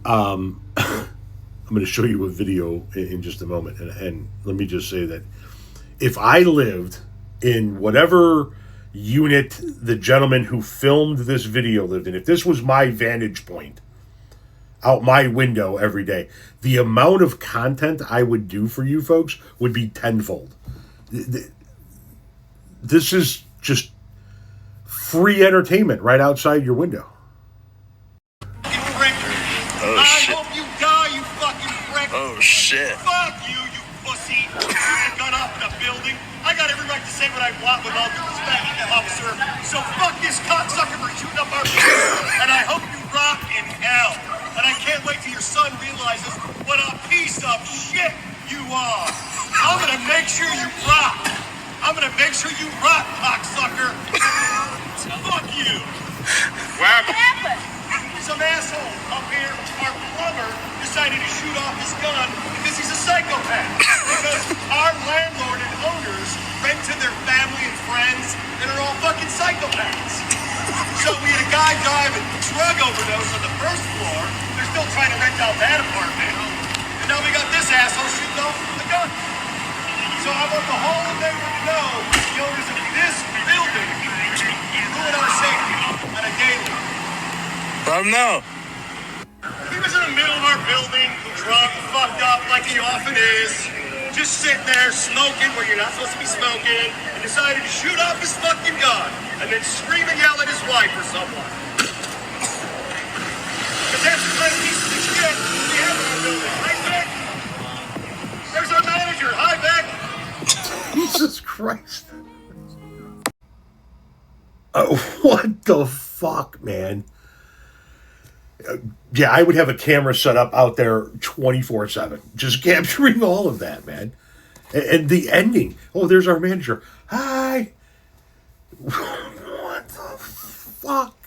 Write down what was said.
I'm going to show you a video in just a moment. And let me just say that if I lived in whatever unit the gentleman who filmed this video lived in, if this was my vantage point out my window every day, the amount of content I would do for you folks would be tenfold. This is just free entertainment right outside your window. Oh, shit. I hope you die, you fucking prick. Oh, shit. Fuck you, you pussy. You got off in a building. I got every right to say what I want with all due respect, officer. So fuck this cocksucker for shooting up our building. And I hope you rot in hell. And I can't wait till your son realizes what a piece of shit you are. I'm gonna make sure you rot. I'm gonna make sure you rot, cocksucker. Fuck you. What happened? Some asshole up here, our plumber, decided to shoot off his gun because he's a psychopath. Because our landlord and owners rent to their family and friends that are all fucking psychopaths. So we had a guy die of a drug overdose on the first floor. They're still trying to rent out that apartment. And now we got this asshole shooting off the gun. So I want the whole neighborhood to know the owners of this building ruin our safety on a daily. Let him know. He was in the middle of our building, drunk, fucked up like he often is, just sitting there smoking where you're not supposed to be smoking, and decided to shoot off his fucking gun, and then scream and yell at his wife or someone. Because that's the kind of pieces of shit we have in our building. Right, Vick? There's our manager. Hi, Vick. Jesus Christ. What the fuck, man? Yeah, I would have a camera set up out there 24/7, just capturing all of that, man. And the ending. Oh, there's our manager. Hi. What the fuck?